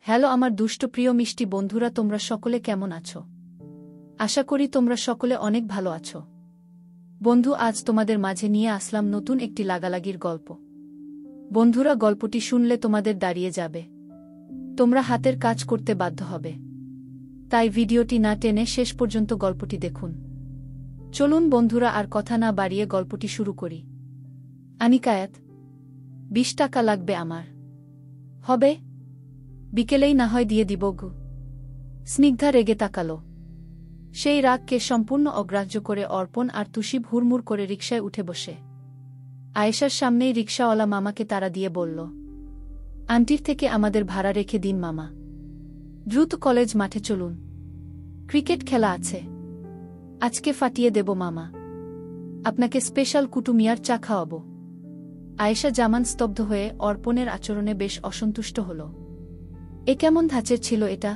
Hello আমার দুষ্ট প্রিয় মিষ্টি বন্ধুরা, তোমরা সকলে কেমন আছো? আশা করি তোমরা সকলে অনেক ভালো আছো। বন্ধু, আজ তোমাদের মাঝে নিয়ে আসলাম নতুন একটি লাগালাগির গল্প। বন্ধুরা, গল্পটি শুনলে তোমাদের দাঁড়িয়ে যাবে, তোমরা হাতের কাজ করতে বাধ্য হবে। তাই ভিডিওটি না টেনে শেষ পর্যন্ত গল্পটি দেখুন। চলুন বন্ধুরা, আর কথা না বাড়িয়ে গল্পটি শুরু করি। আনিকায়াত, 20 টাকা লাগবে আমার। হবে? বিকেলেই না হয় দিয়ে দিব গো। স্নিগ্ধা রেগে তাকালো। সেই রাগকে সম্পূর্ণ অগ্রাহ্য করে অর্পণ আর তুষিব হুড়মুড় করে রিকশায় উঠে বসে আয়েশার সামনেই রিকশাওয়ালা মামাকে তাড়া দিয়ে বলল, আন্টির থেকে আমাদের ভাড়া রেখে দিন মামা। দ্রুত কলেজ মাঠে চলুন, ক্রিকেট খেলা আছে, আজকে ফাটিয়ে দেব মামা, আপনাকে স্পেশাল কুটুমিয়ার চা খাওয়াবো। আয়েশা জামান স্তব্ধ হয়ে অর্পণের আচরণে বেশ অসন্তুষ্ট হল। এ কেমন ধাঁচের ছিল এটা?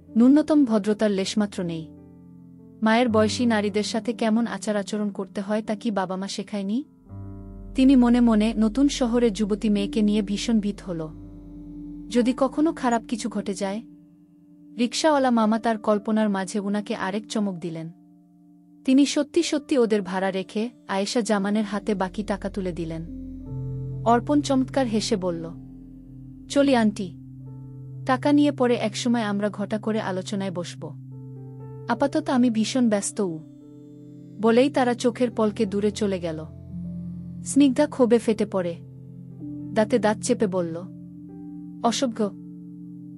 ন্যূনতম ভদ্রতার লেশমাত্র নেই। মায়ের বয়সী নারীদের সাথে কেমন আচার আচরণ করতে হয় তা কি বাবা মা শেখায়নি? তিনি মনে মনে নতুন শহরে যুবতী মেয়েকে নিয়ে ভীষণ ভীত হল। যদি কখনো খারাপ কিছু ঘটে যায়। রিকশাওয়ালা মামা তার কল্পনার মাঝে উনাকে আরেক চমক দিলেন। তিনি সত্যি সত্যি ওদের ভাড়া রেখে আয়েশা জামানের হাতে বাকি টাকা তুলে দিলেন। অর্পণ চমৎকার হেসে বলল, চলি আন্টি, টাকা নিয়ে পরে একসময় আমরা ঘটা করে আলোচনায় বসব, আপাতত আমি ভীষণ ব্যস্ত। বলেই তারা চোখের পলকে দূরে চলে গেল। স্নিগ্ধা ক্ষোভে ফেটে পড়ে দাঁতে দাঁত চেপে বলল, অসভ্য,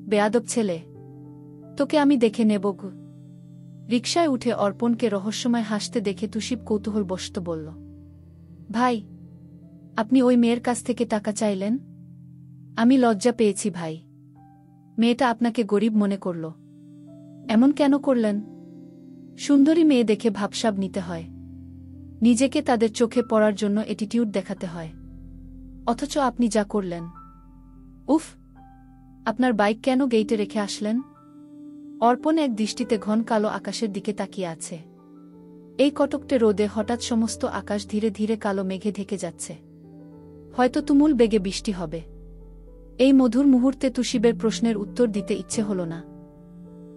বেয়াদব ছেলে, তোকে আমি দেখে নেব গো। রিকশায় উঠে অর্পণকে রহস্যময় হাসতে দেখে তুষিব কৌতূহলবশত বলল, ভাই, আপনি ওই মেয়ের কাছ থেকে টাকা চাইলেন? আমি লজ্জা পেয়েছি ভাই, মেয়েটা আপনাকে গরিব মনে করল। এমন কেন করলেন? সুন্দরী মেয়ে দেখে ভাবসাব নিতে হয়, নিজেকে তাদের চোখে পড়ার জন্য অ্যাটিটিউড দেখাতে হয়, অথচ আপনি যা করলেন। উফ, আপনার বাইক কেন গেইটে রেখে আসলেন? অর্পণ এক দৃষ্টিতে ঘন কালো আকাশের দিকে তাকিয়ে আছে। এই কটকটে রোদে হঠাৎ সমস্ত আকাশ ধীরে ধীরে কালো মেঘে ঢেকে যাচ্ছে, হয়তো তুমুল বেগে বৃষ্টি হবে। এই মধুর মুহূর্তে তুষিবের প্রশ্নের উত্তর দিতে ইচ্ছে হল না।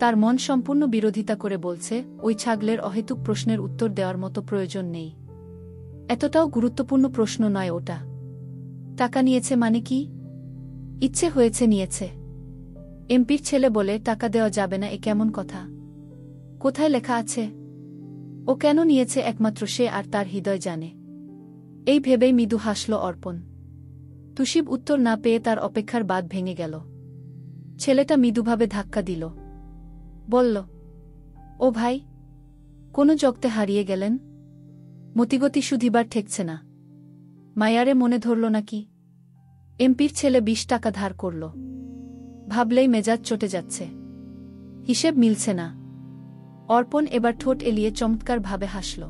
তার মন সম্পূর্ণ বিরোধিতা করে বলছে, ওই ছাগলের অহেতুক প্রশ্নের উত্তর দেওয়ার মতো প্রয়োজন নেই। এতটাও গুরুত্বপূর্ণ প্রশ্ন নয় ওটা। টাকা নিয়েছে মানে কি? ইচ্ছে হয়েছে নিয়েছে। এমপির ছেলে বলে টাকা দেওয়া যাবে না, এ কেমন কথা? কোথায় লেখা আছে? ও কেন নিয়েছে একমাত্র সে আর তার হৃদয় জানে। এই ভেবেই মৃদু হাসল অর্পণ। তুষিব উত্তর না পেয়ে তার অপেক্ষার বাঁধ ভেঙে গেল। ছেলেটা মৃদুভাবে ধাক্কা দিল, বলল, ও ভাই, কোনো জগতে হারিয়ে গেলেন? মতিগতি শুধিবার ঠেকছে না। মায়ারে মনে ধরল নাকি? এমপির ছেলে 20 টাকা ধার করল, ভাবলেই মেজাজ চটে যাচ্ছে। হিসেব মিলছে না। অর্পণ এবার ঠোঁট এলিয়ে চমৎকারভাবে হাসল।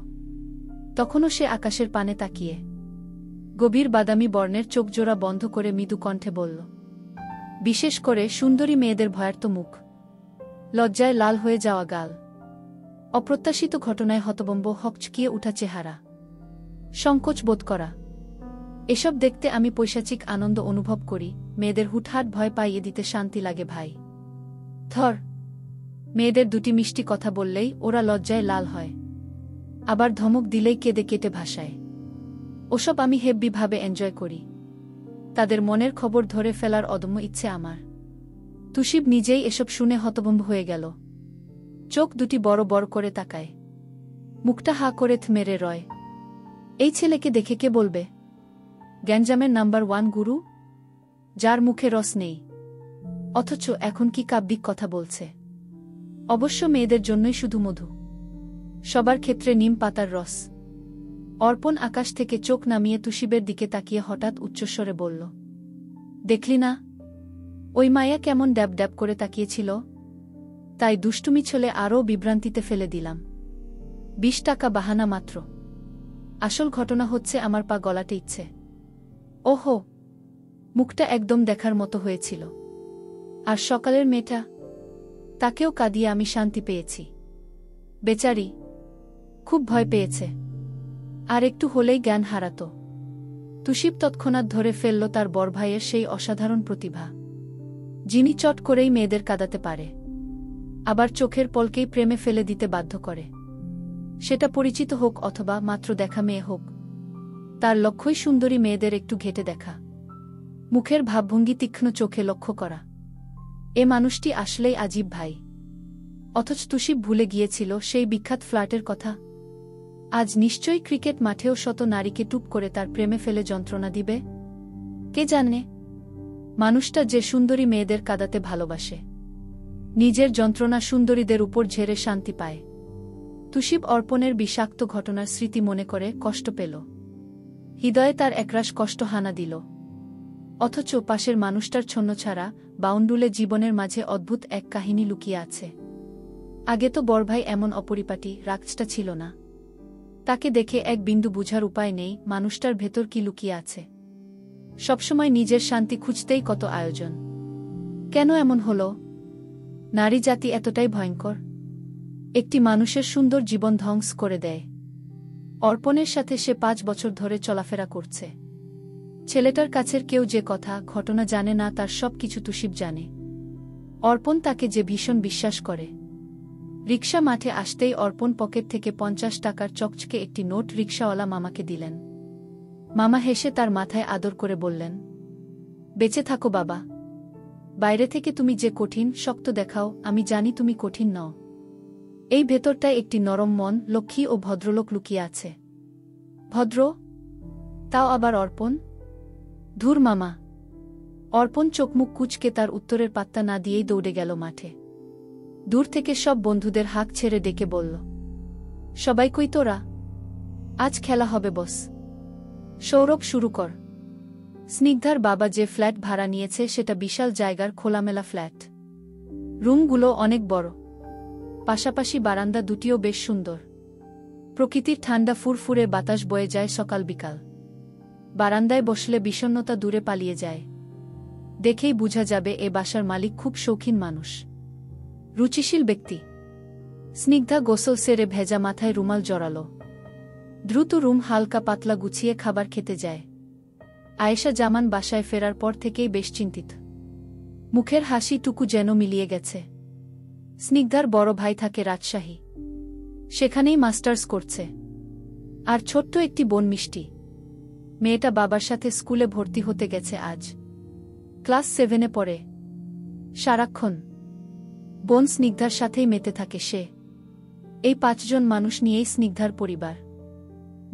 তখনও সে আকাশের পানে তাকিয়ে গভীর বাদামি বর্ণের চোখজোড়া বন্ধ করে মৃদু কণ্ঠে বলল, বিশেষ করে সুন্দরী মেয়েদের ভয়ার্ত মুখ, লজ্জায় লাল হয়ে যাওয়া গাল, অপ্রত্যাশিত ঘটনায় হতবম্ব হকচকিয়ে উঠা চেহারা, সংকোচ বোধ করা, এসব দেখতে আমি পৈশাচিক আনন্দ অনুভব করি। মেয়েদের হুটহাট ভয় পাইয়ে দিতে শান্তি লাগে ভাই। ধর, মেয়েদের দুটি মিষ্টি কথা বললেই ওরা লজ্জায় লাল হয়, আবার ধমক দিলেই কেঁদে কেটে ভাসায়। ওসব আমি হেব্বিভাবে এনজয় করি। তাদের মনের খবর ধরে ফেলার অদম্য ইচ্ছে আমার। তুষিব নিজেই এসব শুনে হতভম্ব হয়ে গেল। চোখ দুটি বড় বড় করে তাকায়, মুখটা হা করে মেরে রয়। এই ছেলেকে দেখে কে বলবে গ্যাঞ্জামের নাম্বার 1 গুরু, যার মুখে রস নেই, অথচ এখন কি কাব্যিক কথা বলছে। অবশ্য মেয়েদের জন্যই শুধু মধু, সবার ক্ষেত্রে নিম পাতার রস। অর্পণ আকাশ থেকে চোখ নামিয়ে তুষিবের দিকে তাকিয়ে হঠাৎ উচ্চস্বরে বলল, দেখলি না ওই মায়া কেমন ড্যাব ড্যাব করে তাকিয়েছিল? তাই দুষ্টুমি ছলে আরও বিভ্রান্তিতে ফেলে দিলাম। 20 টাকা বাহানা মাত্র, আসল ঘটনা হচ্ছে আমার পা গলাতে ইচ্ছে। ওহো, মুখটা একদম দেখার মতো হয়েছিল। আর সকালের মেয়েটা, তাকেও কাঁদিয়ে আমি শান্তি পেয়েছি। বেচারি খুব ভয় পেয়েছে, আর একটু হলেই জ্ঞান হারাত। তুষিব তৎক্ষণাৎ ধরে ফেলল তার বড় ভাইয়ের সেই অসাধারণ প্রতিভা, যিনি চট করেই মেয়েদের কাঁদাতে পারে, আবার চোখের পলকেই প্রেমে ফেলে দিতে বাধ্য করে। সেটা পরিচিত হোক অথবা মাত্র দেখা মেয়ে হোক, তার লক্ষ্যই সুন্দরী মেয়েদের একটু ঘেটে দেখা, মুখের ভাবভঙ্গি তীক্ষ্ণ চোখে লক্ষ্য করা। এ মানুষটি আসলেই আজীব ভাই। অথচ তুষিব ভুলে গিয়েছিল সেই বিখ্যাত ফ্ল্যাটের কথা। আজ নিশ্চয়ই ক্রিকেট মাঠেও শত নারীকে টুপ করে তার প্রেমে ফেলে যন্ত্রণা দিবে। কে জানে, মানুষটা যে সুন্দরী মেয়েদের কাঁদাতে ভালোবাসে, নিজের যন্ত্রণা সুন্দরীদের উপর ঝেড়ে শান্তি পায়। তুষিব অর্পণের বিষাক্ত ঘটনার স্মৃতি মনে করে কষ্ট পেল। হৃদয়ে তার একরাশ কষ্ট হানা দিল। অথচ পাশের মানুষটার ছন্নছাড়া বাউন্ডুলে জীবনের মাঝে অদ্ভুত এক কাহিনী লুকিয়ে আছে। আগে তো বড়ভাই এমন অপরিপাটি রাগটা ছিল না। তাকে দেখে এক বিন্দু বুঝার উপায় নেই মানুষটার ভেতর কি লুকিয়ে আছে। সবসময় নিজের শান্তি খুঁজতেই কত আয়োজন। কেন এমন হল? নারী জাতি এতটাই ভয়ঙ্কর, একটি মানুষের সুন্দর জীবন ধ্বংস করে দেয়। অর্পণের সাথে সে 5 বছর ধরে চলাফেরা করছে। ছেলেটার কাছের কেউ যে কথা ঘটনা জানে না, তার সব কিছু তুষিব জানে। অর্পণ তাকে যে ভীষণ বিশ্বাস করে। রিকশা মাঠে আসতেই অর্পণ পকেট থেকে 50 টাকার চকচকে একটি নোট রিকশাওয়ালা মামাকে দিলেন। মামা হেসে তার মাথায় আদর করে বললেন, বেঁচে থাকো বাবা। বাইরে থেকে তুমি যে কঠিন শক্ত দেখাও, আমি জানি তুমি কঠিন নও। এই ভেতরটায় একটি নরম মন, লক্ষ্মী ও ভদ্রলোক লুকিয়ে আছে। ভদ্র? তাও আবার অর্পণ? ধুর মামা। অর্পণ চোখমুখ কুঁচকে তার উত্তরের পাত্তা না দিয়েই দৌড়ে গেল মাঠে। দূর থেকে সব বন্ধুদের হাঁক ছেড়ে ডেকে বলল, সবাই কই তোরা? আজ খেলা হবে বস। সৌরভ শুরু কর। স্নিগ্ধার বাবা যে ফ্ল্যাট ভাড়া নিয়েছে সেটা বিশাল জায়গার খোলামেলা ফ্ল্যাট। রুমগুলো অনেক বড়, পাশাপাশি বারান্দা দুটিও বেশ সুন্দর। প্রকৃতির ঠান্ডা ফুরফুরে বাতাস বয়ে যায় সকাল বিকাল। বারান্দায় বসলে বিষণ্ণতা দূরে পালিয়ে যায়। দেখেই বোঝা যাবে এ বাসার মালিক খুব শৌখিন মানুষ, রুচিশীল ব্যক্তি। স্নিগ্ধা গোসল সেরে ভেজা মাথায় রুমাল জড়ালো। দ্রুত রুম হালকা পাতলা গুছিয়ে খাবার খেতে যায়। আয়েশা জামান বাসায় ফেরার পর থেকেই বেশ চিন্তিত। মুখের হাসিটুকু যেন মিলিয়ে গেছে। স্নিগ্ধার বড় ভাই থাকে রাজশাহী, সেখানেই মাস্টার্স করছে। আর ছোট্ট একটি বোন মিষ্টি। মেয়েটা বাবার সাথে স্কুলে ভর্তি হতে গেছে আজ। ক্লাস 7-এ পড়ে। সারাক্ষণ বোন স্নিগ্ধার সাথেই মেতে থাকে সে। এই 5 জন মানুষ নিয়েই স্নিগ্ধার পরিবার।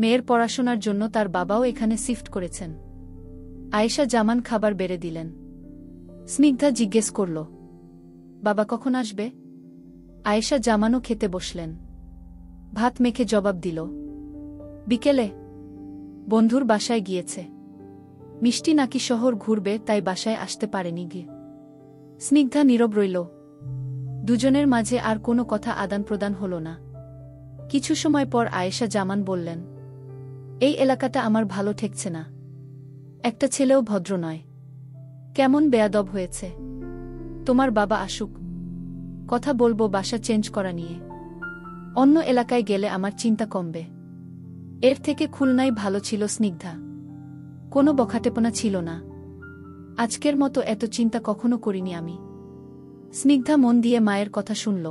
মেয়ের পড়াশোনার জন্য তার বাবাও এখানে শিফট করেছেন। আয়েশা জামান খাবার বেড়ে দিলেন। স্নিগ্ধা জিজ্ঞেস করল, বাবা কখন আসবে? আয়েশা জামানও খেতে বসলেন। ভাত মেখে জবাব দিল, বিকেলে। বন্ধুর বাসায় গিয়েছে। মিষ্টি নাকি শহর ঘুরবে, তাই বাসায় আসতে পারেনি গিয়ে। স্নিগ্ধা নীরব রইল। দুজনের মাঝে আর কোনো কথা আদান প্রদান হল না। কিছু সময় পর আয়েশা জামান বললেন, এই এলাকাটা আমার ভালো ঠেকছে না। একটা ছেলেও ভদ্র নয়, কেমন বেয়াদব হয়েছে। তোমার বাবা আসুক, কথা বলবো বাসা চেঞ্জ করা নিয়ে। অন্য এলাকায় গেলে আমার চিন্তা কমবে। এর থেকে খুলনাই ভালো ছিল। স্নিগ্ধা কোনো বখাটেপনা ছিল না। আজকের মতো এত চিন্তা কখনো করিনি আমি। স্নিগ্ধা মন দিয়ে মায়ের কথা শুনল।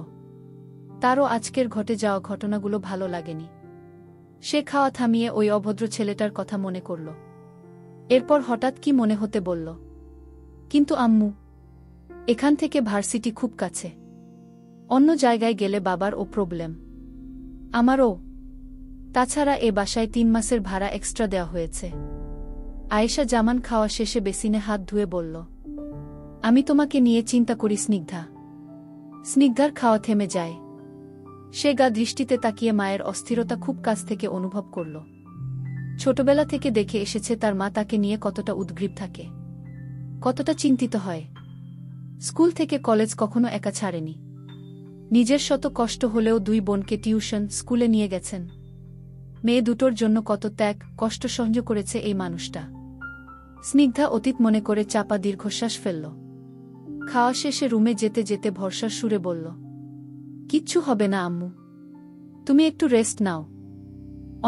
তারও আজকের ঘটে যাওয়া ঘটনাগুলো ভালো লাগেনি। সে খাওয়া থামিয়ে ওই অভদ্র ছেলেটার কথা মনে করল। এরপর হঠাৎ কি মনে হতে বলল, কিন্তু আম্মু, এখান থেকে ভার্সিটি খুব কাছে। অন্য জায়গায় গেলে বাবার ও প্রবলেম, আমারও। তাছাড়া এ বাসায় 3 মাসের ভাড়া এক্সট্রা দেওয়া হয়েছে। আয়েশা জামান খাওয়া শেষে বেসিনে হাত ধুয়ে বলল, আমি তোমাকে নিয়ে চিন্তা করি স্নিগ্ধা। স্নিগ্ধার খাওয়া থেমে যায়। সে গা দৃষ্টিতে তাকিয়ে মায়ের অস্থিরতা খুব কাছ থেকে অনুভব করল। ছোটবেলা থেকে দেখে এসেছে তার মা তাকে নিয়ে কতটা উদ্গ্রীব থাকে, কতটা চিন্তিত হয়। স্কুল থেকে কলেজ কখনো একা ছাড়েনি। নিজের শত কষ্ট হলেও 2 বোনকে টিউশন স্কুলে নিয়ে গেছেন। মেয়ে দুটোর জন্য কত ত্যাগ কষ্ট সহ্য করেছে এই মানুষটা। স্নিগ্ধা অতীত মনে করে চাপা দীর্ঘশ্বাস ফেলল। খাওয়া শেষে রুমে যেতে যেতে ভরসার সুরে বলল, কিচ্ছু হবে না আম্মু, তুমি একটু রেস্ট নাও।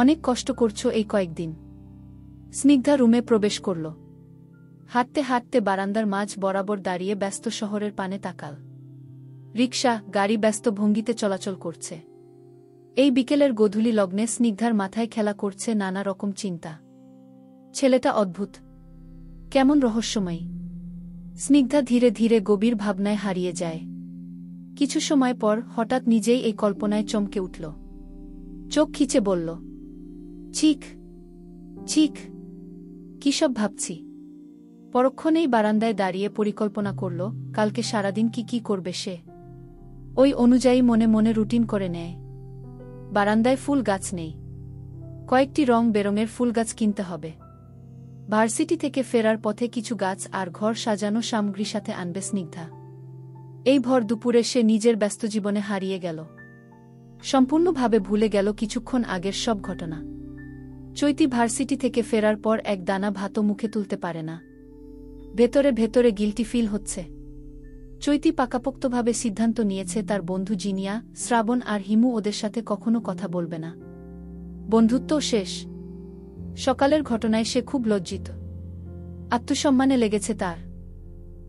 অনেক কষ্ট করছো এই কয়েকদিন। স্নিগ্ধা রুমে প্রবেশ করল। হাঁটতে হাঁটতে বারান্দার মাঝ বরাবর দাঁড়িয়ে ব্যস্ত শহরের পানে তাকাল। রিকশা, গাড়ি ব্যস্ত ভঙ্গিতে চলাচল করছে। এই বিকেলের গোধূলি লগ্নে স্নিগ্ধার মাথায় খেলা করছে নানা রকম চিন্তা। ছেলেটা অদ্ভুত, কেমন রহস্যময়ী। স্নিগ্ধা ধীরে ধীরে গভীর ভাবনায় হারিয়ে যায়। কিছু সময় পর হঠাৎ নিজেই এই কল্পনায় চমকে উঠল। চোখ খিচে বলল, চিক চিক, কী সব ভাবছি। পরক্ষণেই বারান্দায় দাঁড়িয়ে পরিকল্পনা করল কালকে সারাদিন কি করবে সে। ওই অনুযায়ী মনে মনে রুটিন করে নেয়। বারান্দায় ফুল গাছ নেই, কয়েকটি রং বেরঙের ফুল গাছ কিনতে হবে। ভার্সিটি থেকে ফেরার পথে কিছু গাছ আর ঘর সাজানো সামগ্রী সাথে আনবে স্নিগ্ধা। এই ভর দুপুরে সে নিজের ব্যস্ত জীবনে হারিয়ে গেল, সম্পূর্ণভাবে ভুলে গেল কিছুক্ষণ আগের সব ঘটনা। চৈতি ভার্সিটি থেকে ফেরার পর এক দানা ভাতও মুখে তুলতে পারে না। ভেতরে ভেতরে গিল্টি ফিল হচ্ছে। চৈতি পাকাপোক্তভাবে সিদ্ধান্ত নিয়েছে তার বন্ধু জিনিয়া, শ্রাবণ আর হিমু ওদের সাথে কখনো কথা বলবে না। বন্ধুত্বও শেষ। সকালের ঘটনায় সে খুব লজ্জিত। আত্মসম্মানে লেগেছে তার।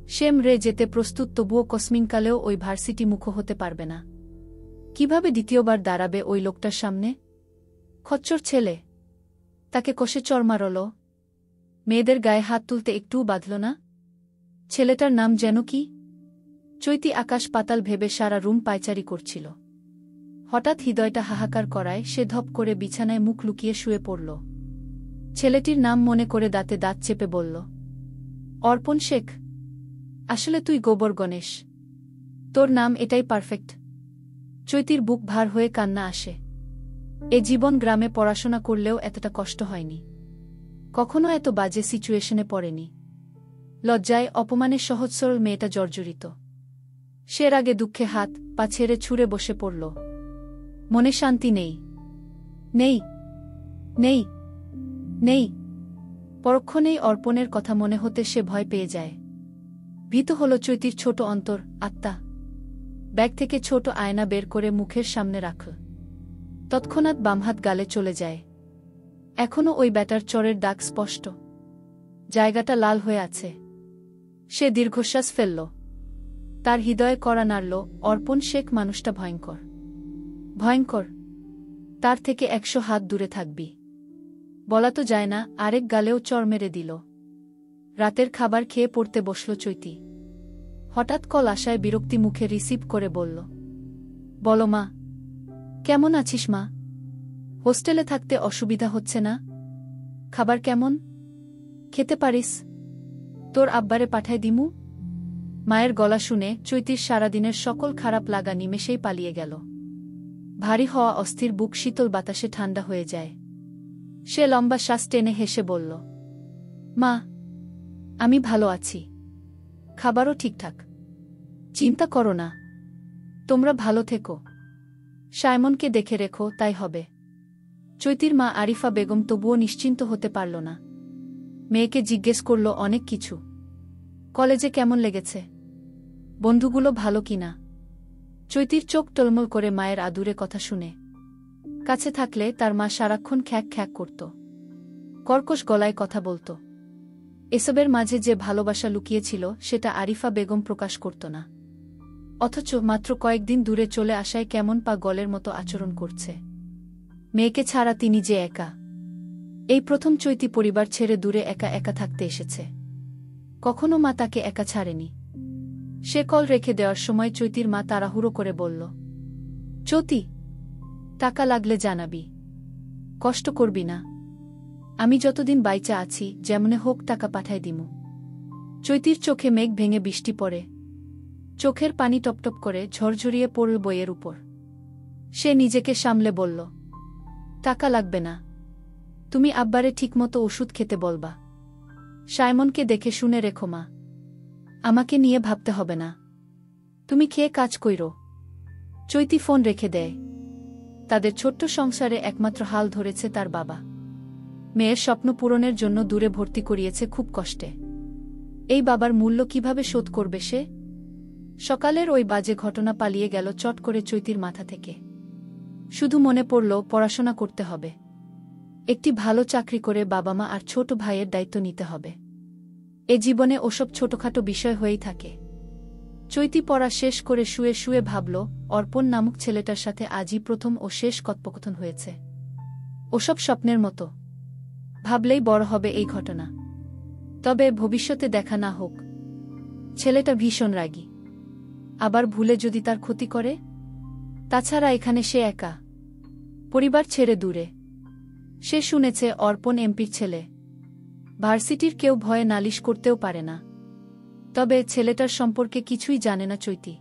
সেম রে যেতে প্রস্তুত, তবুও কসমিনকালেও ওই ভার্সিটি মুখো হতে পারবে না। কিভাবে দ্বিতীয়বার দাঁড়াবে ওই লোকটার সামনে? খচ্চর ছেলে, তাকে কষে চড় মারল। মেয়েদের গায়ে হাত তুলতে একটুও বাঁধল না। ছেলেটার নাম যেন কি? চৈতি আকাশ পাতাল ভেবে সারা রুম পায়চারি করছিল। হঠাৎ হৃদয়টা হাহাকার করায় সে ধপ করে বিছানায় মুখ লুকিয়ে শুয়ে পড়ল। ছেলেটির নাম মনে করে দাঁতে দাঁত চেপে বলল, অর্পণ শেখ। আসলে তুই গোবর গণেশ, তোর নাম এটাই পারফেক্ট। চৈতির বুক ভার হয়ে কান্না আসে। এ জীবন গ্রামে পড়াশোনা করলেও এতটা কষ্ট হয়নি, কখনো এত বাজে সিচুয়েশনে পড়েনি। লজ্জায় অপমানে সহজ সরল মেয়েটা জর্জরিত। সে রাগে দুঃখে হাত পা ছেড়ে ছুঁড়ে বসে পড়ল। মনে শান্তি নেই, নেই, নেই, নেই। পরক্ষণেই অর্পণের কথা মনে হতে সে ভয় পেয়ে যায়। ভীত হল চৈতির ছোট অন্তর, আত্মা। ব্যাগ থেকে ছোট আয়না বের করে মুখের সামনে রাখল। তৎক্ষণাৎ বামহাত গালে চলে যায়। এখনও ওই ব্যাটার চরের দাগ স্পষ্ট। জায়গাটা লাল হয়ে আছে। সে দীর্ঘশ্বাস ফেলল। তার হৃদয়ে কড়া নাড়ল। অর্পণ শেখ মানুষটা ভয়ঙ্কর, ভয়ঙ্কর। তার থেকে 100 হাত দূরে থাকবি। বলা তো যায় না, আরেক গালেও চড় মেরে দিল। রাতের খাবার খেয়ে পড়তে বসল চৈতি। হঠাৎ কল আসায় বিরক্তি মুখে রিসিভ করে বলল, বলো মা, কেমন আছিস মা? হোস্টেলে থাকতে অসুবিধা হচ্ছে না? খাবার কেমন? খেতে পারিস? তোর আব্বারে পাঠায় দিমু? মায়ের গলা শুনে চৈতির সারাদিনের সকল খারাপ লাগা নিমেষেই পালিয়ে গেল। ভারী হওয়া অস্থির বুক শীতল বাতাসে ঠান্ডা হয়ে যায়। সে লম্বা শ্বাস টেনে হেসে বলল, মা, আমি ভালো আছি, খাবারও ঠিকঠাক। চিন্তা করো না, তোমরা ভালো থেকো। সাইমনকে দেখে রেখো, তাই হবে। চৈতির মা আরিফা বেগম তবুও নিশ্চিন্ত হতে পারল না। মেয়েকে জিজ্ঞেস করল অনেক কিছু। কলেজে কেমন লেগেছে? বন্ধুগুলো ভালো কিনা? চৈতির চোখ টলমল করে মায়ের আদুরে কথা শুনে। কাছে থাকলে তার মা সারাক্ষণ খ্যাক খ্যাক করত, কর্কশ গলায় কথা বলত। এসবের মাঝে যে ভালোবাসা লুকিয়েছিল সেটা আরিফা বেগম প্রকাশ করত না। অথচ মাত্র কয়েকদিন দূরে চলে আসায় কেমন পা গলের মতো আচরণ করছে। মেয়েকে ছাড়া তিনি যে একা। এই প্রথম চৈতি পরিবার ছেড়ে দূরে একা একা থাকতে এসেছে। কখনো মা তাকে একা ছাড়েনি। সে কল রেখে দেওয়ার সময় চৈতির মা তাড়াহুড়ো করে বলল, চৈতি, টাকা লাগলে জানাবি, কষ্ট করবি না। আমি যতদিন বাইচা আছি যেমনে হোক টাকা পাঠায় দিমু। চৈতির চোখে মেঘ ভেঙে বৃষ্টি পড়ে। চোখের পানি টপটপ করে ঝরঝরিয়ে পড়ল বইয়ের উপর। সে নিজেকে সামলে বলল, টাকা লাগবে না, তুমি আব্বারে ঠিকমতো ওষুধ খেতে বলবা। সাইমনকে দেখে শুনে রেখো মা, আমাকে নিয়ে ভাবতে হবে না। তুমি খেয়ে কাজ কইরো। চৈতি ফোন রেখে দেয়। তাদের ছোট্ট সংসারে একমাত্র হাল ধরেছে তার বাবা। মেয়ের স্বপ্ন পূরণের জন্য দূরে ভর্তি করিয়েছে খুব কষ্টে। এই বাবার মূল্য কিভাবে শোধ করবে সে? সকালের ওই বাজে ঘটনা পালিয়ে গেল চট করে চৈতির মাথা থেকে। শুধু মনে পড়ল পড়াশোনা করতে হবে, একটি ভালো চাকরি করে বাবা মা আর ছোট ভাইয়ের দায়িত্ব নিতে হবে। এ জীবনে ওসব ছোটখাটো বিষয় হয়েই থাকে। চৈতি পড়া শেষ করে শুয়ে শুয়ে ভাবল, অর্পণ নামক ছেলেটার সাথে আজই প্রথম ও শেষ কথোপকথন হয়েছে। ওসব স্বপ্নের মতো। ভাবলেই বড় হবে এই ঘটনা। তবে ভবিষ্যতে দেখা না হোক। ছেলেটা ভীষণ রাগী। আবার ভুলে যদি তার ক্ষতি করে? তাছাড়া এখানে সে একা, পরিবার ছেড়ে দূরে। সে শুনেছে অর্পণ এমপির ছেলে। ভার্সিটির কেউ ভয়ে নালিশ করতেও পারে না। তবে ছেলেটার সম্পর্কে কিছুই জানে না চৈতি।